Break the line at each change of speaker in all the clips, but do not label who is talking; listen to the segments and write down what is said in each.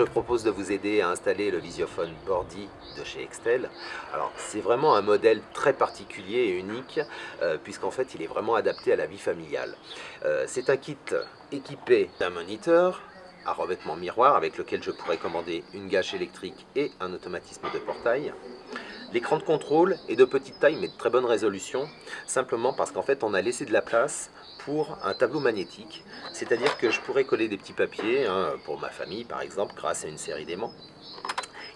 je propose de vous aider à installer le Visiophone Bordy de chez Extel. Alors, c'est vraiment un modèle très particulier et unique, puisqu'en fait, il est vraiment adapté à la vie familiale. C'est un kit équipé d'un moniteur à revêtement miroir avec lequel je pourrais commander une gâche électrique et un automatisme de portail. L'écran de contrôle est de petite taille mais de très bonne résolution, simplement parce qu'en fait on a laissé de la place pour un tableau magnétique, c'est-à-dire que je pourrais coller des petits papiers, pour ma famille par exemple, grâce à une série d'aimants.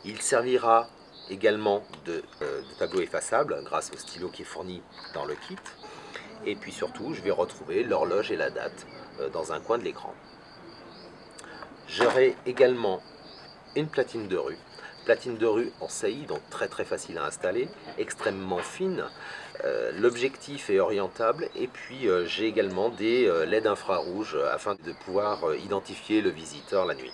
Il servira également de tableau effaçable grâce au stylo qui est fourni dans le kit. Et puis surtout, je vais retrouver l'horloge et la date dans un coin de l'écran. J'aurai également une platine de rue en saillie, donc très facile à installer, extrêmement fine. L'objectif est orientable et puis j'ai également des LED infrarouges afin de pouvoir identifier le visiteur la nuit.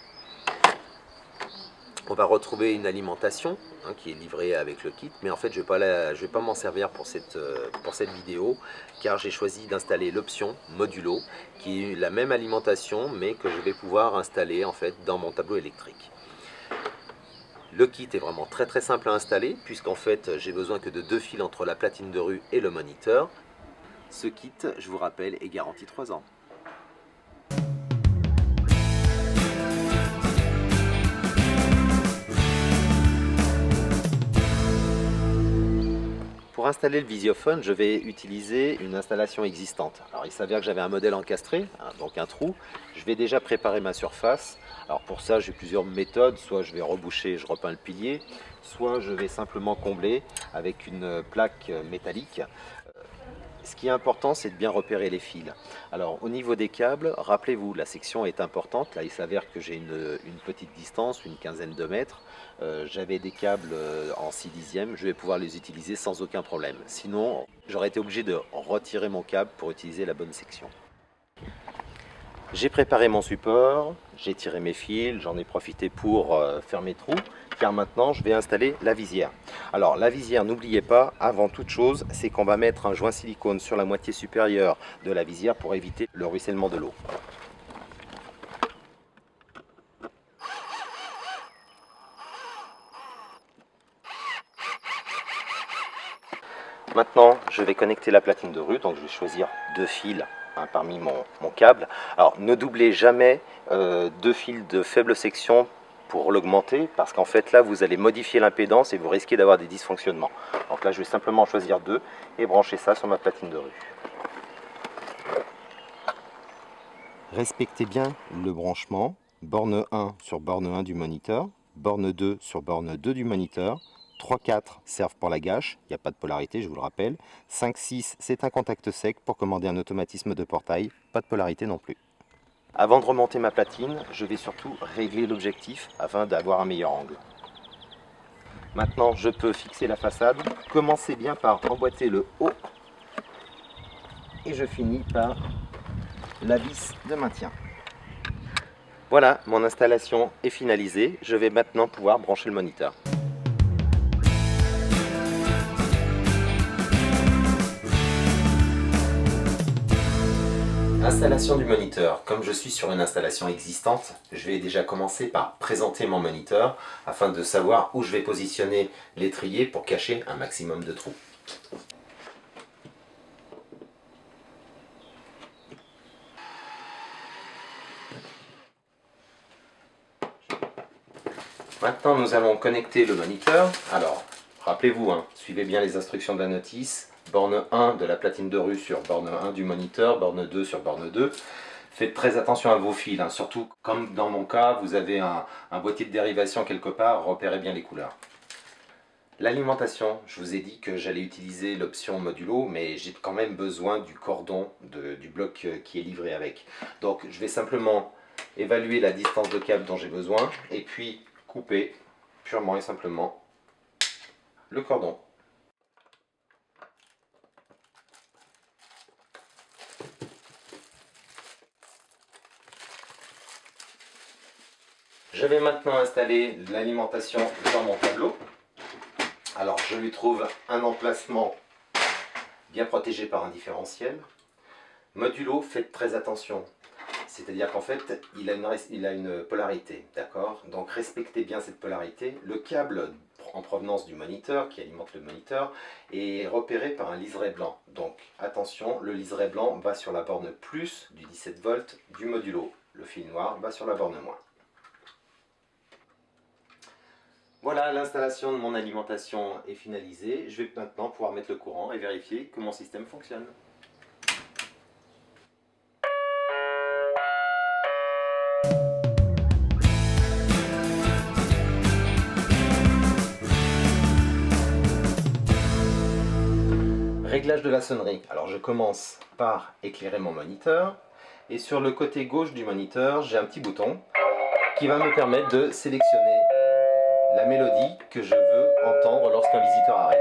On va retrouver une alimentation qui est livrée avec le kit, mais en fait je ne vais pas m'en servir pour cette vidéo car j'ai choisi d'installer l'option modulo qui est la même alimentation mais que je vais pouvoir installer en fait dans mon tableau électrique. Le kit est vraiment très simple à installer puisqu'en fait j'ai besoin que de 2 fils entre la platine de rue et le moniteur. Ce kit, je vous rappelle, est garanti 3 ans. Pour installer le Visiophone, je vais utiliser une installation existante. Alors il s'avère que j'avais un modèle encastré, donc un trou. Je vais déjà préparer ma surface. Alors pour ça, j'ai plusieurs méthodes. Soit je vais reboucher, je repeins le pilier, soit je vais simplement combler avec une plaque métallique. Ce qui est important, c'est de bien repérer les fils. Alors au niveau des câbles, rappelez-vous, la section est importante. Là, il s'avère que j'ai une petite distance, une quinzaine de mètres. J'avais des câbles en 6/10, je vais pouvoir les utiliser sans aucun problème. Sinon, j'aurais été obligé de retirer mon câble pour utiliser la bonne section. J'ai préparé mon support, j'ai tiré mes fils, j'en ai profité pour faire mes trous, car maintenant je vais installer la visière. Alors la visière, n'oubliez pas, avant toute chose, c'est qu'on va mettre un joint silicone sur la moitié supérieure de la visière pour éviter le ruissellement de l'eau. Maintenant, je vais connecter la platine de rue, donc je vais choisir 2 fils parmi mon câble. Alors ne doublez jamais 2 fils de faible section pour l'augmenter, parce qu'en fait là vous allez modifier l'impédance et vous risquez d'avoir des dysfonctionnements. Donc là je vais simplement choisir 2 et brancher ça sur ma platine de rue. Respectez bien le branchement, borne 1 sur borne 1 du moniteur, borne 2 sur borne 2 du moniteur, 3-4 servent pour la gâche, il n'y a pas de polarité, je vous le rappelle. 5-6, c'est un contact sec pour commander un automatisme de portail, pas de polarité non plus. Avant de remonter ma platine, je vais surtout régler l'objectif afin d'avoir un meilleur angle. Maintenant, je peux fixer la façade. Commencez bien par emboîter le haut et je finis par la vis de maintien. Voilà, mon installation est finalisée. Je vais maintenant pouvoir brancher le moniteur. Installation du moniteur. Comme je suis sur une installation existante, je vais déjà commencer par présenter mon moniteur afin de savoir où je vais positionner l'étrier pour cacher un maximum de trous. Maintenant, nous allons connecter le moniteur. Alors, rappelez-vous, suivez bien les instructions de la notice. Borne 1 de la platine de rue sur borne 1 du moniteur, borne 2 sur borne 2. Faites très attention à vos fils, surtout comme dans mon cas, vous avez un boîtier de dérivation quelque part, repérez bien les couleurs. L'alimentation, je vous ai dit que j'allais utiliser l'option modulo, mais j'ai quand même besoin du cordon du bloc qui est livré avec. Donc je vais simplement évaluer la distance de câble dont j'ai besoin, et puis couper purement et simplement le cordon. Je vais maintenant installer l'alimentation dans mon tableau. Alors je lui trouve un emplacement bien protégé par un différentiel. Modulo, faites très attention. C'est-à-dire qu'en fait, il a une polarité, d'accord? Donc respectez bien cette polarité. Le câble en provenance du moniteur, qui alimente le moniteur, est repéré par un liseré blanc. Donc attention, le liseré blanc va sur la borne plus du 17 volts du modulo. Le fil noir va sur la borne moins. Voilà, l'installation de mon alimentation est finalisée. Je vais maintenant pouvoir mettre le courant et vérifier que mon système fonctionne. Réglage de la sonnerie. Alors je commence par éclairer mon moniteur. Et sur le côté gauche du moniteur, j'ai un petit bouton qui va me permettre de sélectionner la mélodie que je veux entendre lorsqu'un visiteur arrive.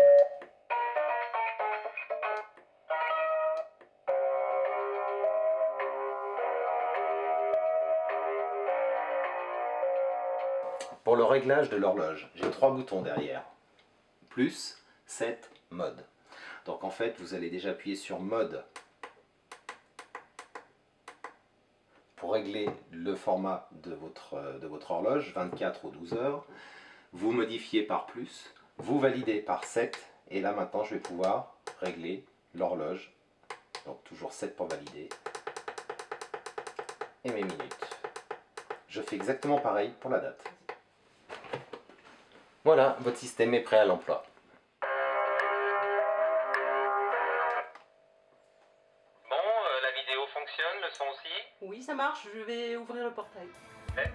Pour le réglage de l'horloge, j'ai 3 boutons derrière. Plus, 7, mode. Donc en fait, vous allez déjà appuyer sur mode pour régler le format de votre horloge, 24 ou 12 heures. Vous modifiez par plus, vous validez par 7, et là maintenant je vais pouvoir régler l'horloge. Donc toujours 7 pour valider, et mes minutes. Je fais exactement pareil pour la date. Voilà, votre système est prêt à l'emploi.
Bon, la vidéo fonctionne, le son aussi?
Oui, ça marche, je vais ouvrir le portail.
Ouais.